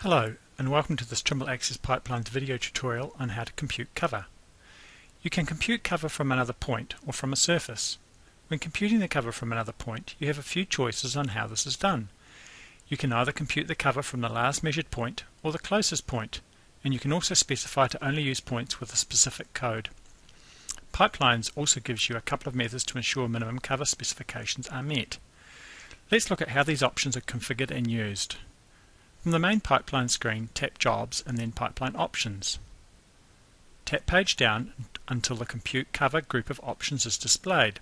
Hello and welcome to this Trimble Access Pipelines video tutorial on how to compute cover. You can compute cover from another point or from a surface. When computing the cover from another point, you have a few choices on how this is done. You can either compute the cover from the last measured point or the closest point, and you can also specify to only use points with a specific code. Pipelines also gives you a couple of methods to ensure minimum cover specifications are met. Let's look at how these options are configured and used. From the main pipeline screen, tap Jobs and then Pipeline Options. Tap page down until the Compute Cover group of options is displayed.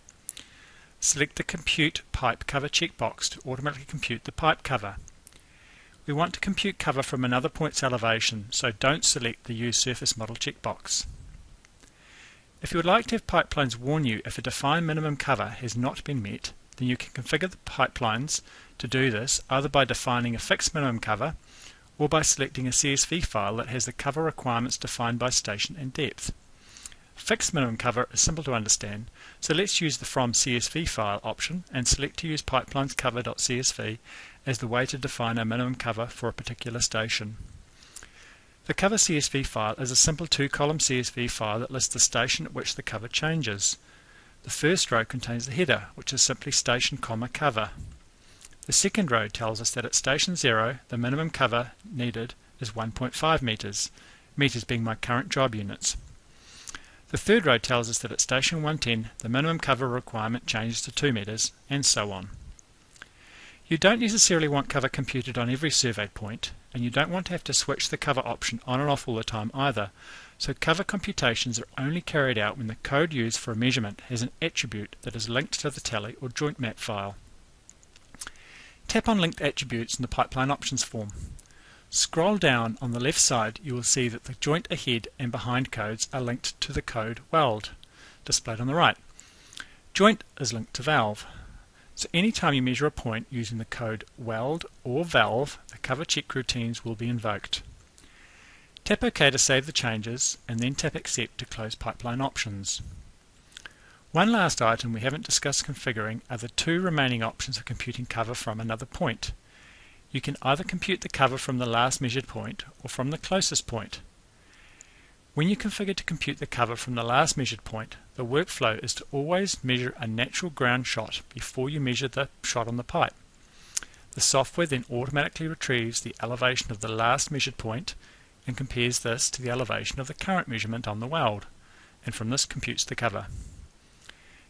Select the Compute Pipe Cover checkbox to automatically compute the pipe cover. We want to compute cover from another point's elevation, so don't select the Use Surface Model checkbox. If you would like to have pipelines warn you if a defined minimum cover has not been met, then you can configure the pipelines to do this either by defining a fixed minimum cover or by selecting a CSV file that has the cover requirements defined by station and depth. Fixed minimum cover is simple to understand, so let's use the From CSV file option and select to use pipelinescover.csv as the way to define a minimum cover for a particular station. The cover CSV file is a simple two-column CSV file that lists the station at which the cover changes. The first row contains the header, which is simply station, cover. The second row tells us that at station 0, the minimum cover needed is 1.5 meters, meters being my current job units. The third row tells us that at station 110, the minimum cover requirement changes to 2 meters, and so on. You don't necessarily want cover computed on every surveyed point, and you don't want to have to switch the cover option on and off all the time either, so cover computations are only carried out when the code used for a measurement has an attribute that is linked to the tally or joint map file. Tap on Linked Attributes in the Pipeline Options form. Scroll down on the left side, you will see that the joint ahead and behind codes are linked to the code weld, displayed on the right. Joint is linked to valve. So anytime you measure a point using the code weld or valve, the cover check routines will be invoked. Tap OK to save the changes and then tap Accept to close Pipeline Options. One last item we haven't discussed configuring are the two remaining options for computing cover from another point. You can either compute the cover from the last measured point or from the closest point. When you configure to compute the cover from the last measured point, the workflow is to always measure a natural ground shot before you measure the shot on the pipe. The software then automatically retrieves the elevation of the last measured point and compares this to the elevation of the current measurement on the weld, and from this computes the cover.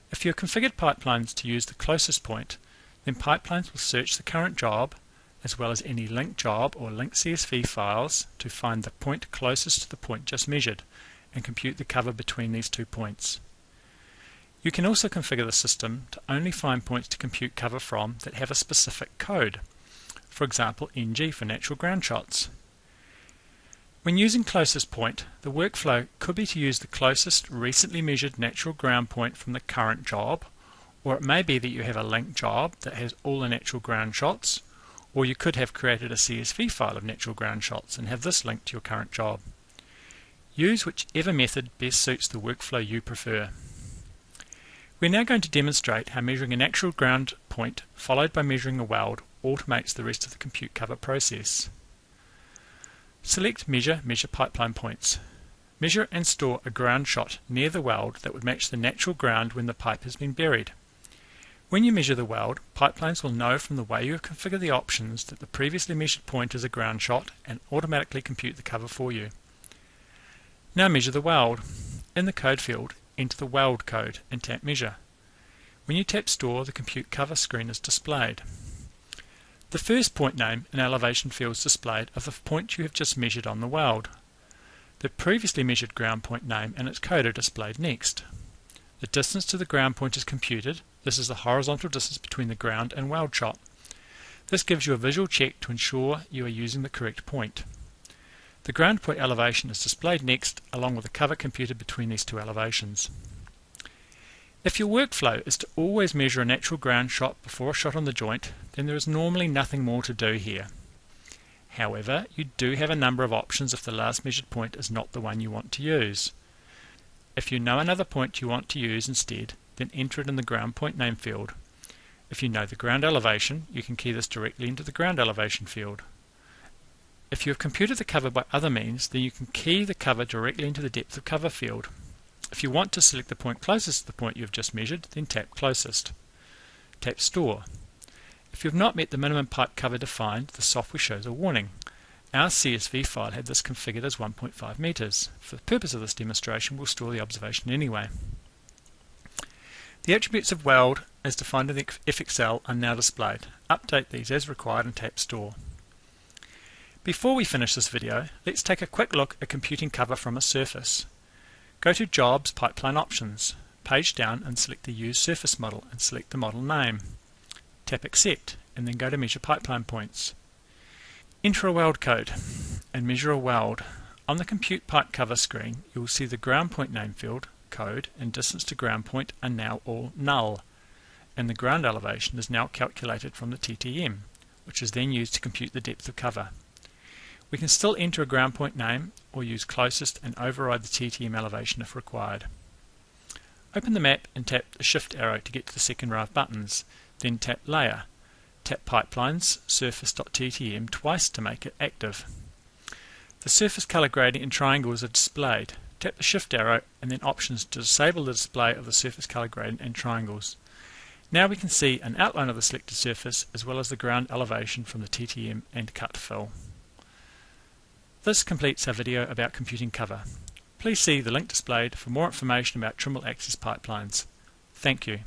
If you have configured pipelines to use the closest point, then pipelines will search the current job as well as any linked job or linked CSV files to find the point closest to the point just measured and compute the cover between these 2 points. You can also configure the system to only find points to compute cover from that have a specific code, for example NG for natural ground shots. When using closest point, the workflow could be to use the closest recently measured natural ground point from the current job, or it may be that you have a linked job that has all the natural ground shots, or you could have created a CSV file of natural ground shots and have this linked to your current job. Use whichever method best suits the workflow you prefer. We're now going to demonstrate how measuring a natural ground point followed by measuring a weld automates the rest of the compute cover process. Select Measure Pipeline Points. Measure and store a ground shot near the weld that would match the natural ground when the pipe has been buried. When you measure the weld, pipelines will know from the way you have configured the options that the previously measured point is a ground shot and automatically compute the cover for you. Now measure the weld. In the code field, enter the weld code and tap Measure. When you tap Store, the compute cover screen is displayed. The first point name and elevation fields displayed are the point you have just measured on the weld. The previously measured ground point name and its code are displayed next. The distance to the ground point is computed. This is the horizontal distance between the ground and weld shot. This gives you a visual check to ensure you are using the correct point. The ground point elevation is displayed next, along with the cover computed between these two elevations. If your workflow is to always measure a natural ground shot before a shot on the joint, then there is normally nothing more to do here. However, you do have a number of options if the last measured point is not the one you want to use. If you know another point you want to use instead, then enter it in the ground point name field. If you know the ground elevation, you can key this directly into the ground elevation field. If you have computed the cover by other means, then you can key the cover directly into the depth of cover field. If you want to select the point closest to the point you have just measured, then tap Closest. Tap Store. If you have not met the minimum pipe cover defined, the software shows a warning. Our CSV file had this configured as 1.5 meters. For the purpose of this demonstration, we'll store the observation anyway. The attributes of weld as defined in the FXL are now displayed. Update these as required and tap Store. Before we finish this video, let's take a quick look at computing cover from a surface. Go to Jobs, Pipeline Options, page down and select the Use Surface Model and select the model name. Tap Accept and then go to Measure Pipeline Points. Enter a weld code and measure a weld. On the Compute Pipe Cover screen, you will see the ground point name field, code and distance to ground point are now all null, and the ground elevation is now calculated from the TTM, which is then used to compute the depth of cover. We can still enter a ground point name or use closest and override the TTM elevation if required. Open the map and tap the Shift arrow to get to the second row of buttons, then tap Layer. Tap Pipelines Surface.ttm twice to make it active. The surface color gradient and triangles are displayed. Tap the Shift arrow and then Options to disable the display of the surface color gradient and triangles. Now we can see an outline of the selected surface as well as the ground elevation from the TTM and cut fill. This completes our video about computing cover. Please see the link displayed for more information about Trimble Access pipelines. Thank you.